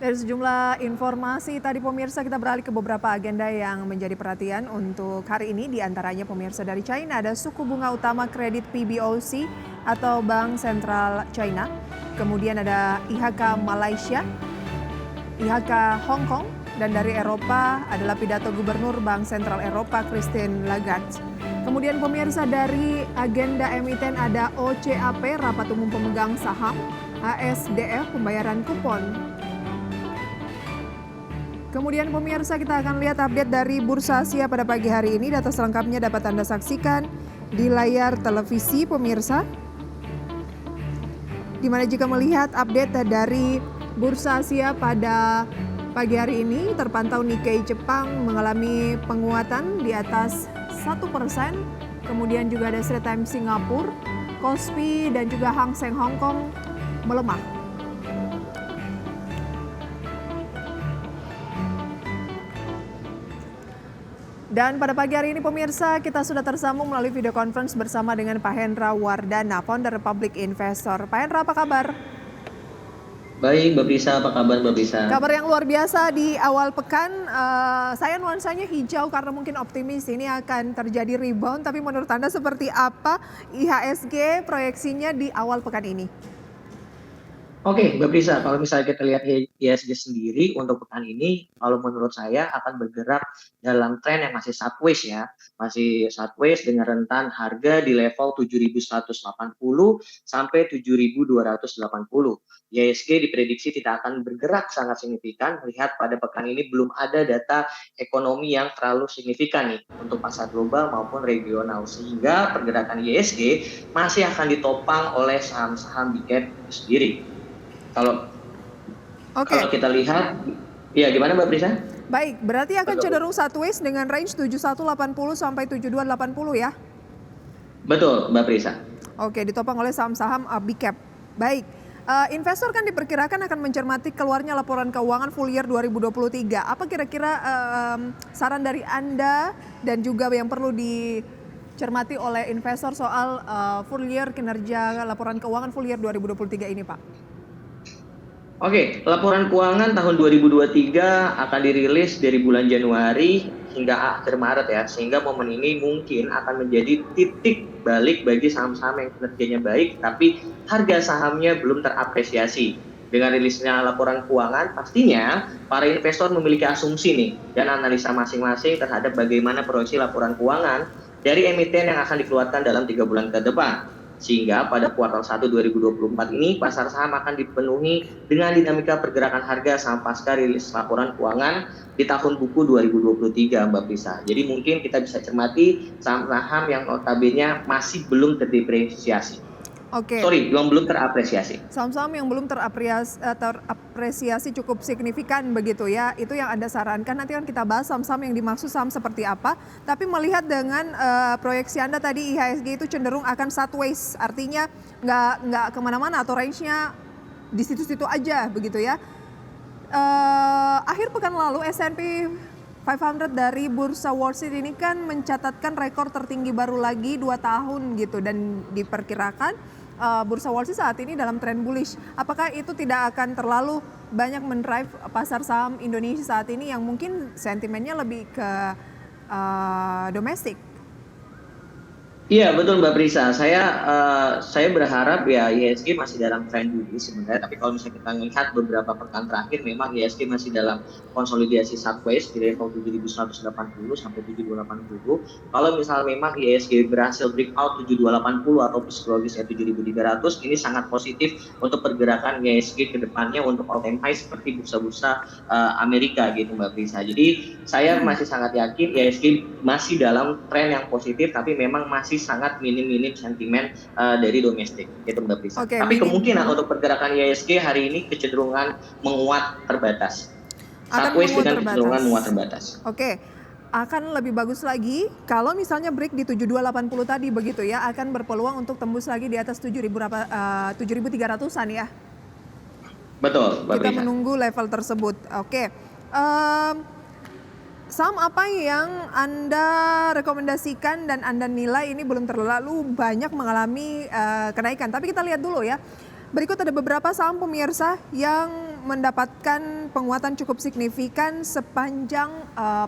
Dari sejumlah informasi tadi pemirsa, kita beralih ke beberapa agenda yang menjadi perhatian untuk hari ini. Di antaranya pemirsa, dari China ada suku bunga utama kredit PBOC atau Bank Sentral China. Kemudian ada IHK Malaysia, IHK Hong Kong, dan dari Eropa adalah pidato Gubernur Bank Sentral Eropa Christine Lagarde. Kemudian pemirsa, dari agenda emiten ada OCAP, Rapat Umum Pemegang Saham, ASDF, pembayaran kupon. Kemudian pemirsa, kita akan lihat update dari Bursa Asia pada pagi hari ini. Data selengkapnya dapat Anda saksikan di layar televisi pemirsa. Di mana jika melihat update dari Bursa Asia pada pagi hari ini, terpantau Nikkei Jepang mengalami penguatan di atas 1%. Kemudian juga ada Straits Times Singapura, Kospi dan juga Hang Seng Hong Kong melemah. Dan pada pagi hari ini pemirsa, kita sudah tersambung melalui video conference bersama dengan Pak Hendra Wardana, founder Public Investor. Pak Hendra, apa kabar? Baik, Mbak Prisa, apa kabar Mbak Prisa? Kabar yang luar biasa di awal pekan. Saya nuansanya hijau karena mungkin optimis ini akan terjadi rebound. Tapi menurut Anda seperti apa IHSG proyeksinya di awal pekan ini? Oke, Mbak Prisa, kalau misalnya kita lihat IHSG sendiri untuk pekan ini, kalau menurut saya akan bergerak dalam tren yang masih sideways ya. Masih sideways dengan rentan harga di level 7.180 sampai 7.280. IHSG diprediksi tidak akan bergerak sangat signifikan, melihat pada pekan ini belum ada data ekonomi yang terlalu signifikan nih untuk pasar global maupun regional. Sehingga pergerakan IHSG masih akan ditopang oleh saham-saham big cap sendiri. Kalau kita lihat, ya gimana Mbak Prisa? Baik, berarti akan cenderung sideways dengan range 7180 sampai 7280 ya? Betul, Mbak Prisa. Oke, ditopang oleh saham-saham big cap. Baik, investor kan diperkirakan akan mencermati keluarnya laporan keuangan full year 2023. Apa kira-kira saran dari Anda dan juga yang perlu dicermati oleh investor soal full year kinerja laporan keuangan full year 2023 ini, Pak? Oke, laporan keuangan tahun 2023 akan dirilis dari bulan Januari hingga akhir Maret ya, sehingga momen ini mungkin akan menjadi titik balik bagi saham-saham yang kinerjanya baik, tapi harga sahamnya belum terapresiasi. Dengan rilisnya laporan keuangan, pastinya para investor memiliki asumsi nih dan analisa masing-masing terhadap bagaimana proyeksi laporan keuangan dari emiten yang akan dikeluarkan dalam 3 bulan ke depan. Sehingga pada kuartal 1 2024 ini pasar saham akan dipenuhi dengan dinamika pergerakan harga saham pasca rilis laporan keuangan di tahun buku 2023 Mbak Prisa. Jadi mungkin kita bisa cermati saham-saham yang notabene masih belum terdepresiasi. Yang belum terapresiasi. Saham-saham yang belum terapresiasi cukup signifikan begitu ya. Itu yang Anda sarankan. Nanti kan kita bahas saham-saham yang dimaksud saham seperti apa. Tapi melihat dengan proyeksi Anda tadi IHSG itu cenderung akan sideways. Artinya nggak kemana-mana atau range-nya di situ-situ aja begitu ya. Akhir pekan lalu S&P 500 dari Bursa Wall Street ini kan mencatatkan rekor tertinggi baru lagi 2 tahun gitu. Dan diperkirakan Bursa Wall Street saat ini dalam tren bullish. Apakah itu tidak akan terlalu banyak mendrive pasar saham Indonesia saat ini yang mungkin sentimennya lebih ke domestik? Iya betul Mbak Prisa. Saya berharap ya IHSG masih dalam tren dulu sebenarnya. Tapi kalau misalnya kita melihat beberapa pekan terakhir, memang IHSG masih dalam konsolidasi sideways di level 7.180 sampai 7.280. Kalau misalnya memang IHSG berhasil breakout 7.280 atau psikologis ya 7.300, ini sangat positif untuk pergerakan IHSG ke depannya untuk all time high seperti bursa-bursa Amerika gitu Mbak Prisa. Jadi saya masih sangat yakin IHSG masih dalam tren yang positif, tapi memang masih sangat minim sentimen dari domestik gitu Mbak Prisa. Tapi kemungkinan untuk pergerakan IHSG hari ini kecenderungan menguat terbatas. Sideways dengan kecenderungan menguat terbatas. Akan lebih bagus lagi kalau misalnya break di 7280 tadi begitu ya, akan berpeluang untuk tembus lagi di atas 7.300-an ya. Betul, Mbak Prisa. Kita menunggu level tersebut. Saham apa yang Anda rekomendasikan dan Anda nilai ini belum terlalu banyak mengalami kenaikan? Tapi kita lihat dulu ya. Berikut ada beberapa saham pemirsa yang mendapatkan penguatan cukup signifikan sepanjang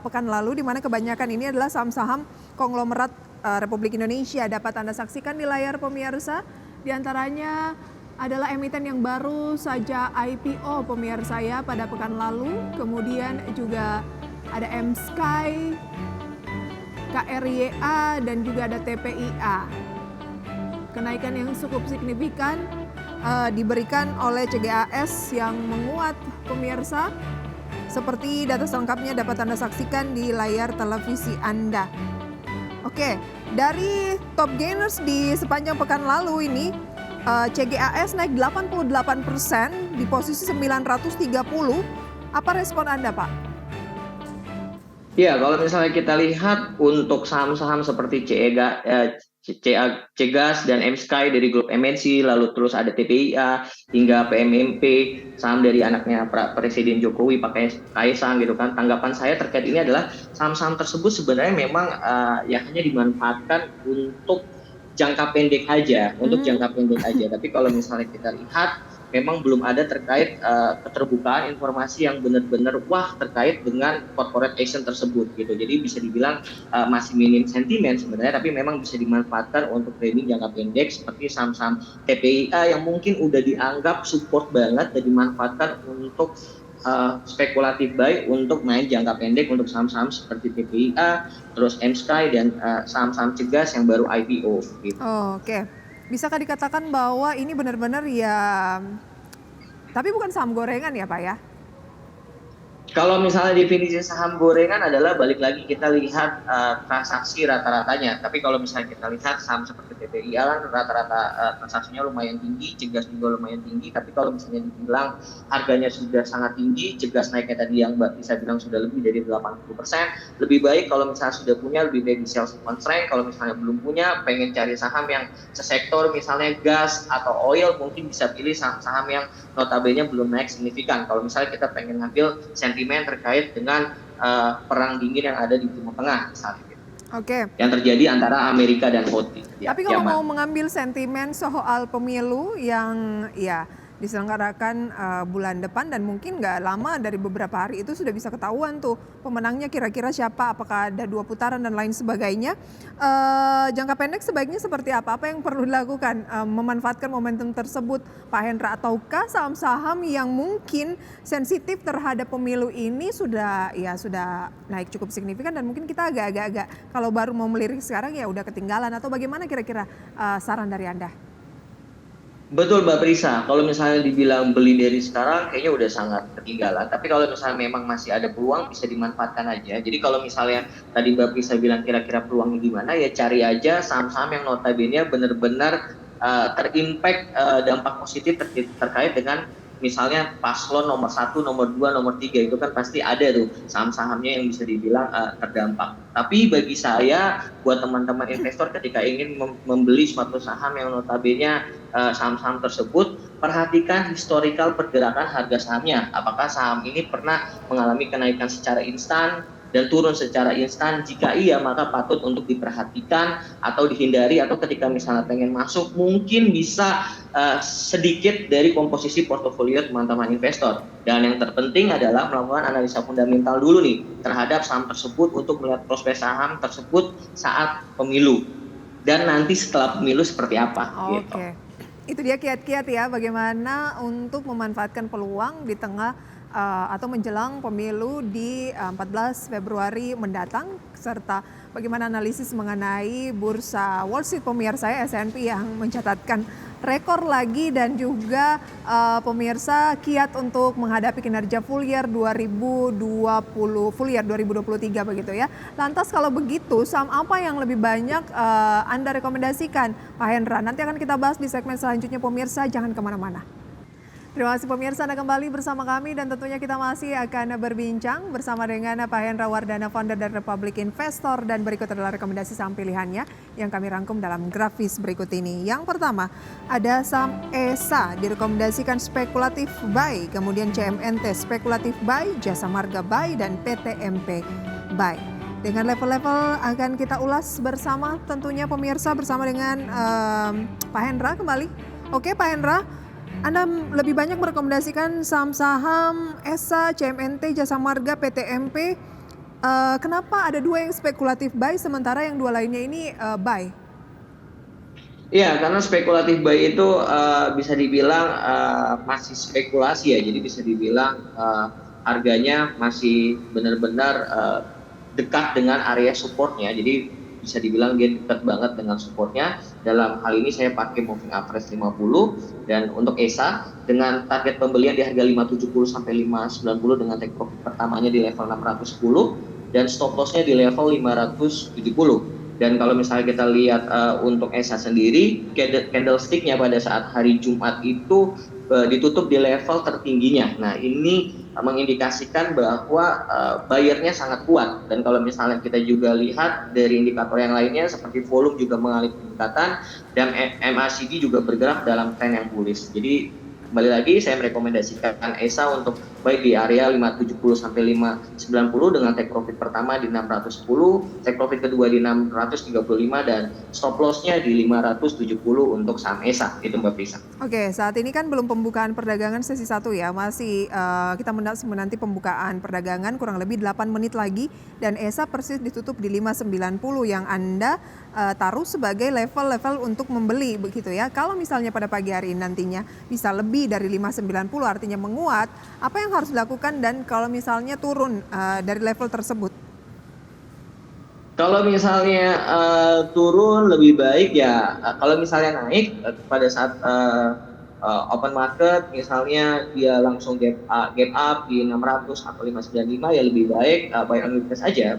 pekan lalu, di mana kebanyakan ini adalah saham-saham konglomerat Republik Indonesia. Dapat Anda saksikan di layar pemirsa, di antaranya adalah emiten yang baru saja IPO pemirsa ya pada pekan lalu. Kemudian juga ada M-Sky, KRYA, dan juga ada TPIA. Kenaikan yang cukup signifikan diberikan oleh CGAS yang menguat pemirsa. Seperti data selengkapnya dapat Anda saksikan di layar televisi Anda. Oke, dari top gainers di sepanjang pekan lalu ini, CGAS naik 88% di posisi 930. Apa respon Anda, Pak? Ya, kalau misalnya kita lihat untuk saham-saham seperti Cegas dan M-Sky dari grup MNC, lalu terus ada TPIA hingga PMMP, saham dari anaknya Presiden Jokowi, Pak Kaisang gitu kan. Tanggapan saya terkait ini adalah saham-saham tersebut sebenarnya memang ya hanya dimanfaatkan untuk jangka pendek aja, Tapi kalau misalnya kita lihat memang belum ada terkait keterbukaan informasi yang benar-benar terkait dengan corporate action tersebut gitu. Jadi bisa dibilang masih minim sentimen sebenarnya, tapi memang bisa dimanfaatkan untuk trading jangka pendek seperti saham-saham TPIA yang mungkin udah dianggap support banget dan dimanfaatkan untuk spekulatif buy untuk main jangka pendek untuk saham-saham seperti TPIA, terus M-Sky dan saham-saham Cegas yang baru IPO gitu. Oke. Bisakah dikatakan bahwa ini benar-benar ya, tapi bukan saham gorengan ya Pak ya? Kalau misalnya definisi saham gorengan adalah balik lagi kita lihat transaksi rata-ratanya. Tapi kalau misalnya kita lihat saham seperti TPIA kan rata-rata transaksinya lumayan tinggi, Cegas juga lumayan tinggi. Tapi kalau misalnya dibilang harganya sudah sangat tinggi, Cegas naiknya tadi yang Mbak bisa bilang sudah lebih dari 80%. Lebih baik kalau misalnya sudah punya, lebih baik di sell constraint. Kalau misalnya belum punya, pengen cari saham yang sesektor misalnya gas atau oil, mungkin bisa pilih saham-saham yang notabene belum naik signifikan. Kalau misalnya kita pengen ngambil sentimen terkait dengan perang dingin yang ada di Timur Tengah misalnya. Oke. Yang terjadi antara Amerika dan Houthi. Tapi kalau mau mengambil sentimen soal pemilu yang diselenggarakan bulan depan dan mungkin nggak lama dari beberapa hari itu sudah bisa ketahuan tuh pemenangnya kira-kira siapa, apakah ada 2 putaran dan lain sebagainya. Jangka pendek sebaiknya seperti apa? Apa yang perlu dilakukan memanfaatkan momentum tersebut, Pak Hendra? Ataukah saham-saham yang mungkin sensitif terhadap pemilu ini sudah naik cukup signifikan dan mungkin kita agak-agak kalau baru mau melirik sekarang ya udah ketinggalan, atau bagaimana kira-kira saran dari Anda? Betul Mbak Prisa, kalau misalnya dibilang beli dari sekarang kayaknya udah sangat ketinggalan. Tapi kalau misalnya memang masih ada peluang bisa dimanfaatkan aja. Jadi kalau misalnya tadi Mbak Prisa bilang kira-kira peluangnya gimana, ya cari aja saham-saham yang notabene benar-benar terimpact dampak positif terkait dengan misalnya paslon nomor 1, nomor 2, nomor 3 itu kan pasti ada tuh saham-sahamnya yang bisa dibilang terdampak. Tapi bagi saya, buat teman-teman investor ketika ingin membeli suatu saham yang notabene saham-saham tersebut, perhatikan historical pergerakan harga sahamnya. Apakah saham ini pernah mengalami kenaikan secara instan dan turun secara instan? Jika iya, maka patut untuk diperhatikan atau dihindari, atau ketika misalnya pengen masuk mungkin bisa sedikit dari komposisi portofolio teman-teman investor. Dan yang terpenting adalah melakukan analisa fundamental dulu nih terhadap saham tersebut untuk melihat prospek saham tersebut saat pemilu dan nanti setelah pemilu seperti apa. Oke. Gitu. Itu dia kiat-kiat ya, bagaimana untuk memanfaatkan peluang di tengah atau menjelang pemilu di 14 Februari mendatang, serta bagaimana analisis mengenai bursa Wall Street pemirsa ya, S&P yang mencatatkan rekor lagi, dan juga pemirsa kiat untuk menghadapi kinerja full year 2023 begitu ya. Lantas kalau begitu saham apa yang lebih banyak Anda rekomendasikan Pak Hendra? Nanti akan kita bahas di segmen selanjutnya pemirsa, jangan kemana-mana. Terima kasih pemirsa, Anda kembali bersama kami dan tentunya kita masih akan berbincang bersama dengan Pak Hendra Wardana, founder dari Republik Investor, dan berikut adalah rekomendasi saham pilihannya yang kami rangkum dalam grafis berikut ini. Yang pertama ada saham ESA direkomendasikan spekulatif buy, kemudian CMNT spekulatif buy, Jasa Marga buy, dan PTMP buy. Dengan level-level akan kita ulas bersama tentunya pemirsa bersama dengan Pak Hendra kembali. Oke Pak Hendra, Anda lebih banyak merekomendasikan saham-saham ESA, CMNT, Jasa Marga, PT MP. Kenapa ada dua yang spekulatif buy sementara yang dua lainnya ini buy? Iya, karena spekulatif buy itu bisa dibilang masih spekulasi ya. Jadi bisa dibilang harganya masih benar-benar dekat dengan area supportnya. Jadi bisa dibilang dia dekat banget dengan supportnya. Dalam hal ini saya pakai moving average 50 dan untuk ESA dengan target pembelian di harga 570 sampai 590 dengan take profit pertamanya di level 610 dan stop loss-nya di level 570. Dan kalau misalnya kita lihat untuk ESA sendiri, candlestick-nya pada saat hari Jumat itu ditutup di level tertingginya. Nah, ini mengindikasikan bahwa buyernya sangat kuat. Dan kalau misalnya kita juga lihat dari indikator yang lainnya seperti volume juga mengalami peningkatan dan MACD juga bergerak dalam tren yang bullish. Jadi kembali lagi saya merekomendasikan ESA untuk baik di area 570 sampai 590 dengan take profit pertama di 610, take profit kedua di 635 dan stop loss-nya di 570 untuk saham ESA. Itu Mbak Prisa. Oke, saat ini kan belum pembukaan perdagangan sesi 1 ya, masih kita menanti pembukaan perdagangan kurang lebih 8 menit lagi dan ESA persis ditutup di 590 yang Anda taruh sebagai level-level untuk membeli begitu ya. Kalau misalnya pada pagi hari ini nantinya bisa lebih dari 590 artinya menguat, apa yang harus dilakukan dan kalau misalnya turun dari level tersebut? Kalau misalnya turun lebih baik ya, kalau misalnya naik pada saat open market misalnya dia langsung gap up di 600 atau 595 ya lebih baik buy on weakness aja,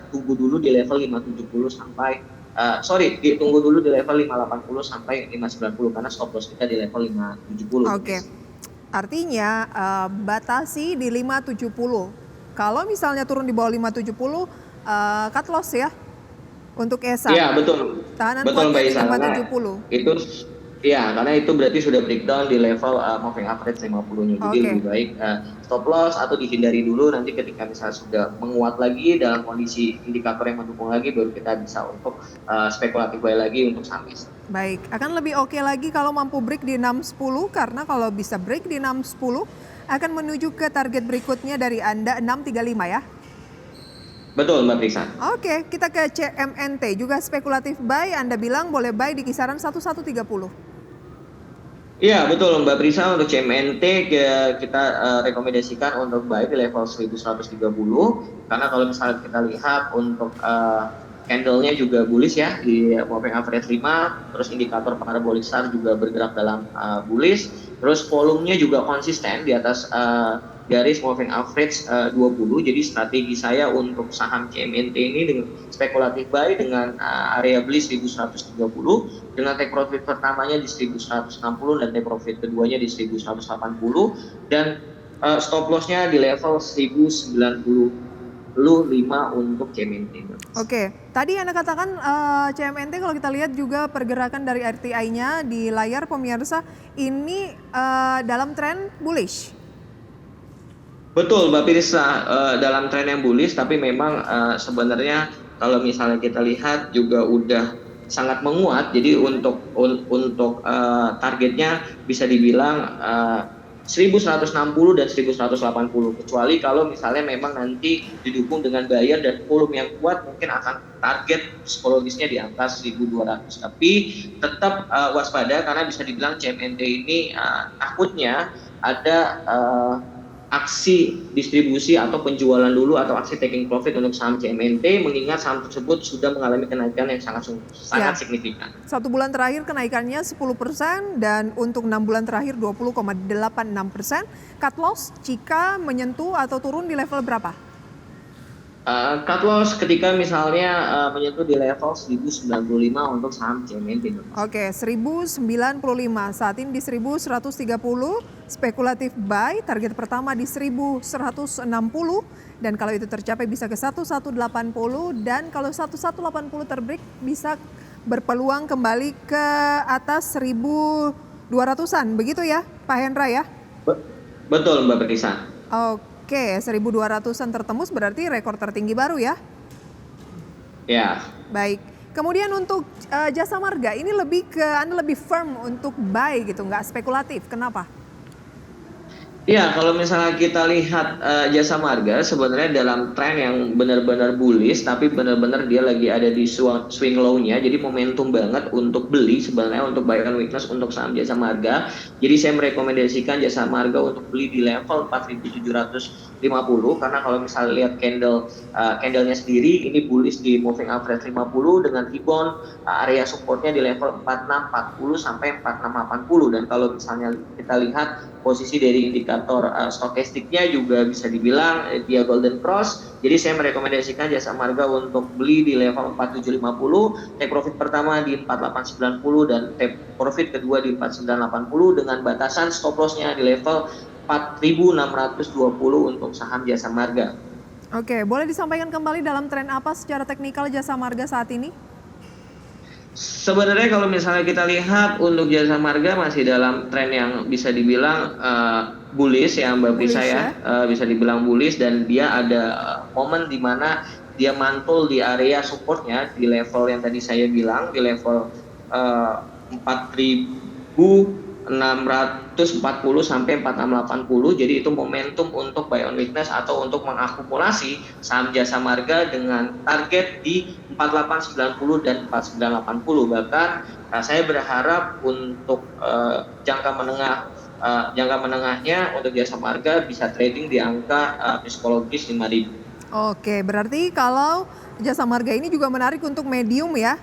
tunggu dulu di level 570 sampai tunggu dulu di level 580 sampai 590 karena stop loss kita di level 570. Oke. Artinya batasi di 570. Kalau misalnya turun di bawah 570 cut loss ya untuk ESA. Iya, betul. Tahanan Betul Mbak kuatnya Isa. di 570. Itu ya, karena itu berarti sudah breakdown di level moving average 50-nya. Jadi lebih baik stop loss atau dihindari dulu, nanti ketika misalnya sudah menguat lagi dalam kondisi indikator yang mendukung lagi baru kita bisa untuk spekulatif buy lagi untuk saham ESA. Baik, akan lebih oke lagi kalau mampu break di 610 karena kalau bisa break di 610 akan menuju ke target berikutnya dari Anda 635 ya. Betul Mbak Prisa. Oke, kita ke CMNT juga spekulatif buy. Anda bilang boleh buy di kisaran 1130. Iya betul Mbak Prisa, untuk CMNT kita rekomendasikan untuk buy di level 1130 karena kalau misalnya kita lihat untuk candle-nya juga bullish ya di moving average 5, terus indikator parabolic star juga bergerak dalam bullish, terus volumenya juga konsisten di atas garis moving average 20. Jadi strategi saya untuk saham CMNT ini dengan spekulatif buy dengan area beli 1130 dengan take profit pertamanya di 1160 dan take profit keduanya di 1180 dan stop loss-nya di level 1095 untuk CMNT. Oke, tadi Anda katakan CMNT kalau kita lihat juga pergerakan dari RTI-nya di layar pemirsa ini dalam tren bullish. Betul Mbak Pirsa, dalam tren yang bullish tapi memang sebenarnya kalau misalnya kita lihat juga udah sangat menguat. Jadi untuk targetnya bisa dibilang 1160 dan 1180, kecuali kalau misalnya memang nanti didukung dengan buyer dan volume yang kuat mungkin akan target psikologisnya di angka 1200, tapi tetap waspada karena bisa dibilang CMNT ini takutnya ada aksi distribusi atau penjualan dulu atau aksi taking profit untuk saham CMNT mengingat saham tersebut sudah mengalami kenaikan yang sangat signifikan. 1 bulan terakhir kenaikannya 10% dan untuk 6 bulan terakhir 20,86%. Cut loss jika menyentuh atau turun di level berapa? Cut loss ketika misalnya menyentuh di level 1095 untuk saham CMNT. Oke, 1095 saat ini di 1130, spekulatif buy, target pertama di 1160 dan kalau itu tercapai bisa ke 1180 dan kalau 1180 terbreak bisa berpeluang kembali ke atas 1200-an, begitu ya Pak Hendra ya? Betul Mbak Prisa. Oke, 1200-an tertembus berarti rekor tertinggi baru ya? Ya. Baik. Kemudian untuk Jasa Marga ini Anda lebih firm untuk buy gitu, nggak spekulatif. Kenapa? Iya, kalau misalnya kita lihat Jasa Marga sebenarnya dalam tren yang benar-benar bullish, tapi benar-benar dia lagi ada di swing low-nya, jadi momentum banget untuk beli sebenarnya, untuk buy on weakness untuk saham Jasa Marga. Jadi saya merekomendasikan Jasa Marga untuk beli di level 4.750, karena kalau misalnya lihat candlenya sendiri ini bullish di moving average 50 dengan rebound area supportnya di level 4640 sampai 4680, dan kalau misalnya kita lihat posisi dari indikator stokastiknya juga bisa dibilang dia golden cross. Jadi saya merekomendasikan Jasa Marga untuk beli di level 4750, take profit pertama di 4890 dan take profit kedua di 4980 dengan batasan stop loss-nya di level 4620 untuk saham Jasa Marga. Oke, boleh disampaikan kembali dalam tren apa secara teknikal Jasa Marga saat ini? Sebenarnya kalau misalnya kita lihat untuk Jasa Marga masih dalam tren yang bisa dibilang bullish ya Mbak Prisa ya, bisa dibilang bullish, dan dia ada momen di mana dia mantul di area supportnya di level yang tadi saya bilang di level 4.640 sampai 4680. Jadi itu momentum untuk buy on weakness atau untuk mengakumulasi saham Jasa Marga dengan target di 4890 dan 4980. Bahkan saya berharap untuk jangka menengahnya untuk Jasa Marga bisa trading di angka psikologis 5.000. Oke, berarti kalau Jasa Marga ini juga menarik untuk medium ya?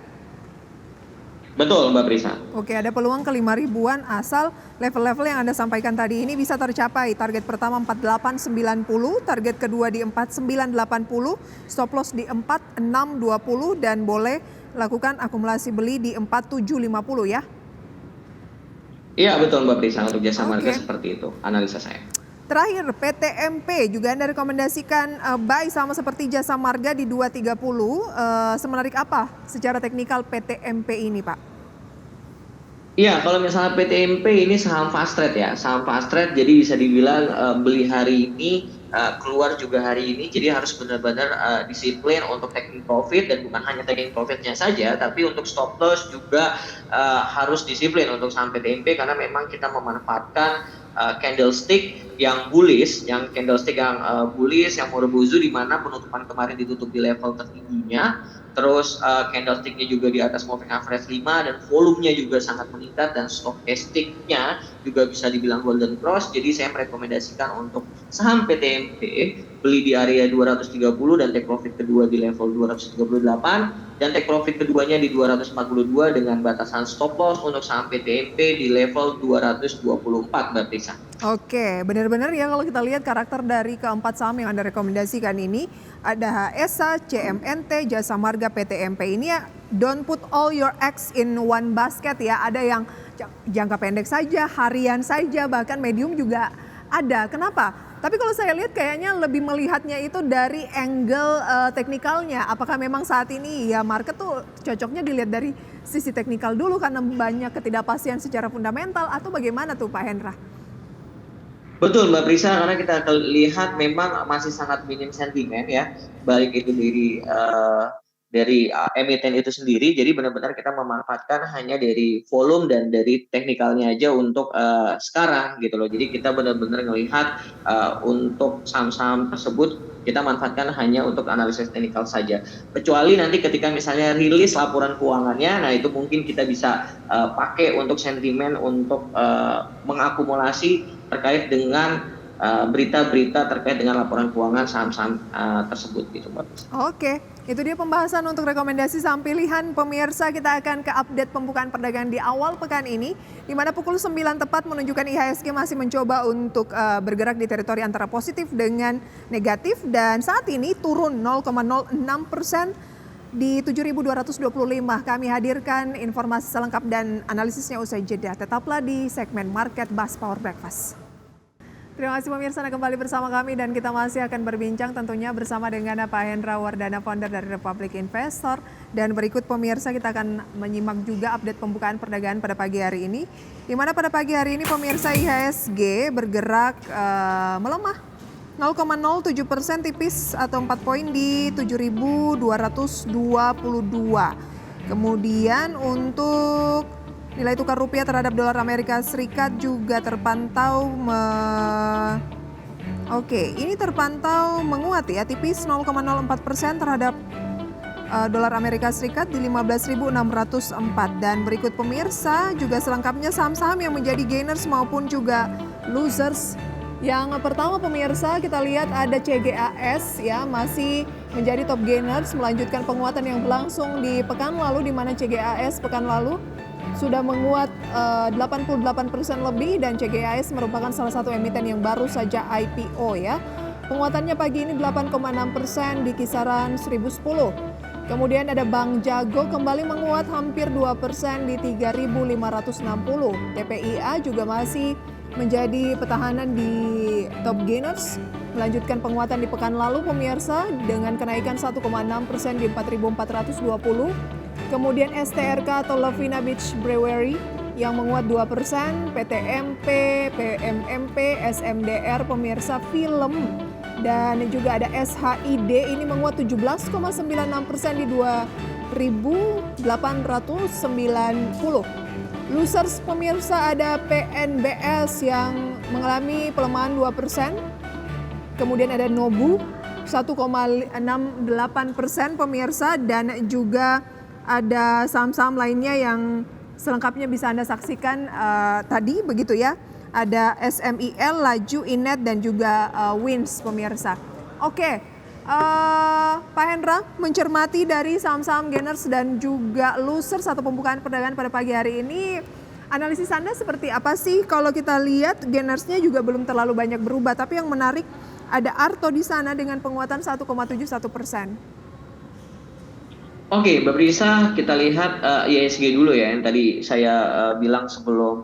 Betul Mbak Prisa. Oke, ada peluang ke 5.000-an asal level-level yang Anda sampaikan tadi ini bisa tercapai. Target pertama 4890, target kedua di 4980, stop loss di 4620, dan boleh lakukan akumulasi beli di 4750 ya? Iya betul Mbak Prisa, untuk Jasa Marga seperti itu analisa saya. Terakhir, PTMP juga Anda rekomendasikan buy sama seperti Jasa Marga di 230. Semenarik apa secara teknikal PTMP ini, Pak? Iya, kalau misalnya PTMP ini saham fast trade ya, saham fast trade, jadi bisa dibilang beli hari ini, keluar juga hari ini, jadi harus benar-benar disiplin untuk taking profit, dan bukan hanya taking profitnya saja, tapi untuk stop loss juga harus disiplin untuk saham PTMP, karena memang kita memanfaatkan candlestick yang bullish, yang Morobozu, di mana penutupan kemarin ditutup di level tertingginya, terus candlesticknya juga di atas moving average 5 dan volumenya juga sangat meningkat, dan stochasticnya juga bisa dibilang golden cross. Jadi saya merekomendasikan untuk saham PTMP beli di area 230 dan take profit kedua di level 238 dan take profit keduanya di 242 dengan batasan stop loss untuk saham PTMP di level 224 Mbak Tisa. Oke, benar-benar ya kalau kita lihat karakter dari keempat saham yang Anda rekomendasikan ini, ada HSA, CMNT, Jasa Marga, PTMP ini ya, don't put all your eggs in one basket ya. Ada yang jangka pendek saja, harian saja, bahkan medium juga ada. Kenapa? Tapi kalau saya lihat kayaknya lebih melihatnya itu dari angle teknikalnya. Apakah memang saat ini ya market tuh cocoknya dilihat dari sisi teknikal dulu karena banyak ketidakpastian secara fundamental, atau bagaimana tuh Pak Hendra? Betul Mbak Prisa, karena kita lihat memang masih sangat minim sentimen ya, baik itu dari emiten itu sendiri. Jadi benar-benar kita memanfaatkan hanya dari volume dan dari teknikalnya aja untuk sekarang gitu loh. Jadi kita benar-benar melihat untuk saham-saham tersebut kita manfaatkan hanya untuk analisis teknikal saja. Kecuali nanti ketika misalnya rilis laporan keuangannya, nah itu mungkin kita bisa pakai untuk sentimen untuk mengakumulasi terkait dengan berita-berita terkait dengan laporan keuangan saham-saham tersebut gitu Mbak. Oke, itu dia pembahasan untuk rekomendasi saham pilihan. Pemirsa, kita akan ke update pembukaan perdagangan di awal pekan ini, di mana pukul 9 tepat menunjukkan IHSG masih mencoba untuk bergerak di teritori antara positif dengan negatif, dan saat ini turun 0,06% di 7.225. Kami hadirkan informasi selengkap dan analisisnya usai jeda. Tetaplah di segmen Market Buzz Power Breakfast. Terima kasih pemirsa, Anda kembali bersama kami dan kita masih akan berbincang tentunya bersama dengan Pak Hendra Wardana, founder dari Republic Investor. Dan berikut pemirsa kita akan menyimak juga update pembukaan perdagangan pada pagi hari ini. Di mana pada pagi hari ini pemirsa IHSG bergerak melemah 0,07% tipis atau 4 poin di 7.222. Kemudian untuk nilai tukar rupiah terhadap dolar Amerika Serikat juga terpantau ini terpantau menguat ya, tipis 0,04% terhadap dolar Amerika Serikat di 15.604. Dan berikut pemirsa juga selengkapnya saham-saham yang menjadi gainers maupun juga losers. Yang pertama pemirsa, kita lihat ada CGAS ya, masih menjadi top gainers melanjutkan penguatan yang berlangsung di pekan lalu, di mana CGAS pekan lalu sudah menguat 88% lebih, dan CGAS merupakan salah satu emiten yang baru saja IPO ya. Penguatannya pagi ini 8,6% di kisaran 1010. Kemudian ada Bank Jago kembali menguat hampir 2% di 3.560. TPIA juga masih menjadi pertahanan di top gainers, melanjutkan penguatan di pekan lalu pemirsa dengan kenaikan 1,6% di 4.420. Kemudian STRK atau Lovina Beach Brewery yang menguat 2%, PTMP, PMMP, SMDR pemirsa film, dan juga ada SHID ini menguat 17,96% di 2.890. Losers pemirsa ada PNBS yang mengalami pelemahan 2%. Kemudian ada Nobu 1,68% pemirsa, dan juga ada saham-saham lainnya yang selengkapnya bisa Anda saksikan tadi begitu ya. Ada SMIL, Laju, Inet, dan juga Wins pemirsa. Oke, Pak Hendra mencermati dari saham-saham gainers dan juga losers atau pembukaan perdagangan pada pagi hari ini. Analisis Anda seperti apa sih? Kalau kita lihat gainersnya juga belum terlalu banyak berubah, tapi yang menarik ada Arto di sana dengan penguatan 1,71%. Oke, Mbak Prisa, kita lihat IHSG dulu ya, yang tadi saya bilang sebelum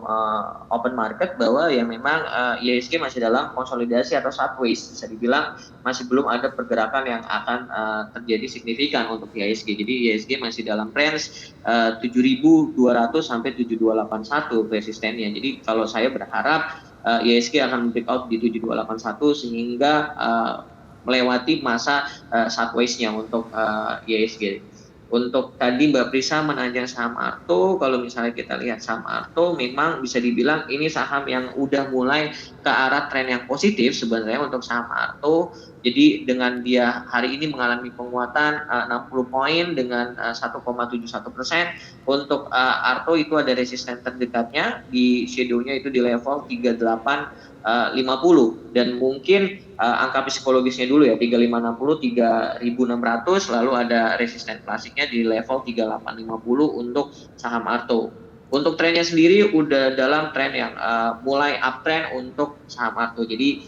open market bahwa ya memang IHSG masih dalam konsolidasi atau sideways, bisa dibilang masih belum ada pergerakan yang akan terjadi signifikan untuk IHSG. Jadi IHSG masih dalam range 7.200 sampai 7.281 resistennya. Jadi kalau saya berharap IHSG akan breakout di 7.281 sehingga melewati masa sideways-nya untuk IHSG. Untuk tadi Mbak Prisa menanya saham Arto, kalau misalnya kita lihat saham Arto memang bisa dibilang ini saham yang udah mulai ke arah tren yang positif sebenarnya untuk saham Arto. Jadi dengan dia hari ini mengalami penguatan 60 poin dengan 1,71%. Untuk Arto itu ada resisten terdekatnya di shadow-nya itu di level 3850, dan mungkin angka psikologisnya dulu ya 3560, 3600, lalu ada resisten klasiknya di level 3850 untuk saham Arto. Untuk trennya sendiri udah dalam tren yang mulai uptrend untuk saham Arto. Jadi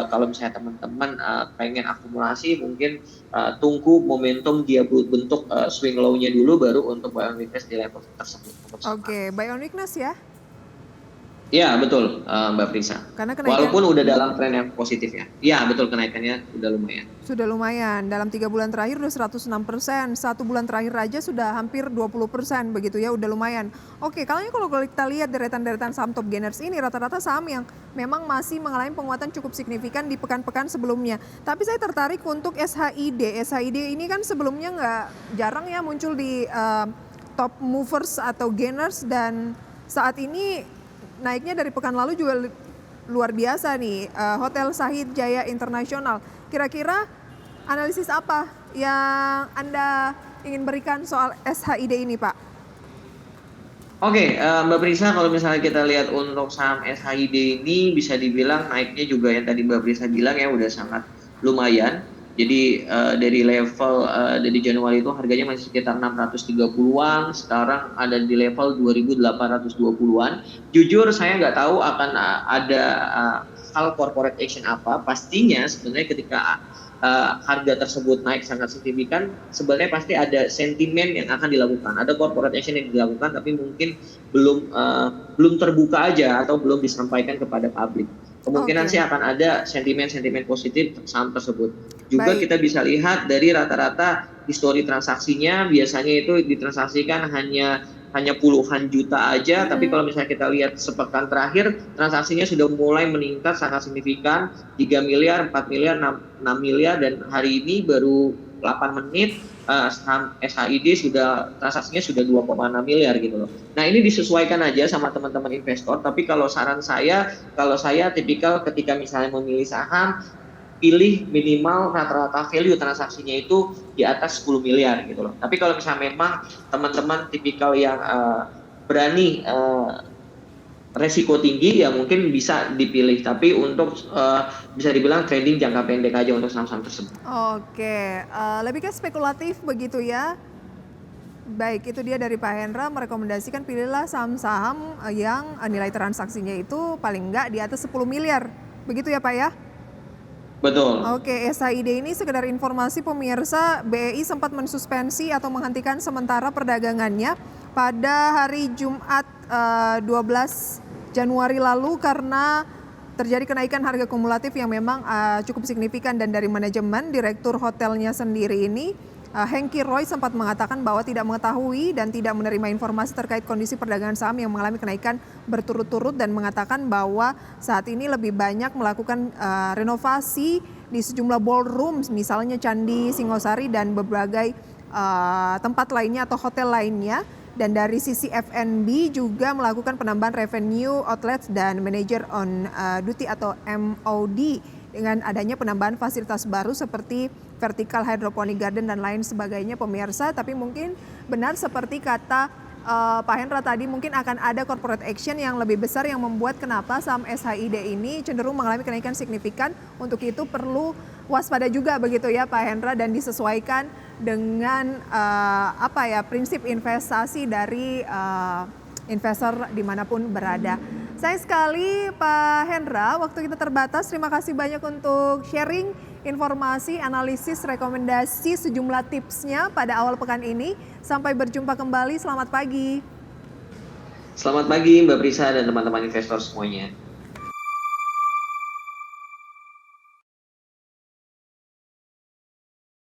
kalau misalnya teman-teman pengen akumulasi, mungkin tunggu momentum dia bentuk swing low-nya dulu baru untuk buy on weakness di level tersebut. Oke, buy on weakness ya. Ya betul Mbak Prisa. Karena kenaikan, walaupun udah dalam tren yang positif ya. Ya betul, kenaikannya udah lumayan. Sudah lumayan. Dalam 3 bulan terakhir udah 106%. 1 bulan terakhir aja sudah hampir 20% begitu ya, udah lumayan. Oke, kalau kita lihat deretan-deretan saham top gainers ini rata-rata saham yang memang masih mengalami penguatan cukup signifikan di pekan-pekan sebelumnya. Tapi saya tertarik untuk SHID. SHID ini kan sebelumnya nggak jarang ya muncul di top movers atau gainers, dan saat ini naiknya dari pekan lalu juga luar biasa nih. Hotel Sahid Jaya Internasional. Kira-kira analisis apa yang Anda ingin berikan soal SHID ini, Pak? Oke, Mbak Prisa, kalau misalnya kita lihat untuk saham SHID ini bisa dibilang naiknya juga yang tadi Mbak Prisa bilang ya udah sangat lumayan. Jadi dari level dari Januari itu harganya masih sekitar 630-an, sekarang ada di level 2.820-an. Jujur saya nggak tahu akan ada hal corporate action apa. Pastinya sebenarnya ketika harga tersebut naik sangat signifikan, sebenarnya pasti ada sentimen yang akan dilakukan. Ada corporate action yang dilakukan tapi mungkin belum terbuka aja atau belum disampaikan kepada publik. Kemungkinan sih akan ada sentimen-sentimen positif saham tersebut. Juga kita bisa lihat dari rata-rata histori transaksinya, biasanya itu ditransaksikan hanya puluhan juta aja, tapi kalau misalnya kita lihat sepekan terakhir transaksinya sudah mulai meningkat sangat signifikan, 3 miliar, 4 miliar, 6 miliar, dan hari ini baru 8 menit saham SHID sudah transaksinya sudah 2,6 miliar gitu loh. Nah ini disesuaikan aja sama teman-teman investor, tapi kalau saran kalau saya tipikal ketika misalnya memilih saham, pilih minimal rata-rata value transaksinya itu di atas 10 miliar gitu loh. Tapi kalau misalnya memang teman-teman tipikal yang berani resiko tinggi, ya mungkin bisa dipilih, tapi untuk bisa dibilang trading jangka pendek aja untuk saham-saham tersebut. Oke, lebih ke spekulatif begitu ya. Baik, itu dia dari Pak Hendra merekomendasikan pilihlah saham-saham yang nilai transaksinya itu paling enggak di atas 10 miliar. Begitu ya Pak ya? Betul. Oke, SHID ini sekedar informasi pemirsa, BEI sempat mensuspensi atau menghentikan sementara perdagangannya pada hari Jumat 12 Januari lalu karena terjadi kenaikan harga kumulatif yang memang cukup signifikan, dan dari manajemen direktur hotelnya sendiri ini Hengki Roy sempat mengatakan bahwa tidak mengetahui dan tidak menerima informasi terkait kondisi perdagangan saham yang mengalami kenaikan berturut-turut, dan mengatakan bahwa saat ini lebih banyak melakukan renovasi di sejumlah ballrooms, misalnya Candi Singosari dan berbagai tempat lainnya atau hotel lainnya. Dan dari sisi F&B juga melakukan penambahan revenue outlets dan manager on duty atau MOD dengan adanya penambahan fasilitas baru seperti vertical hydroponic garden dan lain sebagainya pemirsa. Tapi mungkin benar seperti kata Pak Hendra tadi, mungkin akan ada corporate action yang lebih besar yang membuat kenapa saham SHID ini cenderung mengalami kenaikan signifikan. Untuk itu perlu waspada juga begitu ya Pak Hendra, dan disesuaikan dengan prinsip investasi dari investor dimanapun berada. Sayang sekali Pak Hendra, waktu kita terbatas. Terima kasih banyak untuk sharing informasi, analisis, rekomendasi, sejumlah tipsnya pada awal pekan ini. Sampai berjumpa kembali, selamat pagi. Selamat pagi Mbak Prisa dan teman-teman investor semuanya.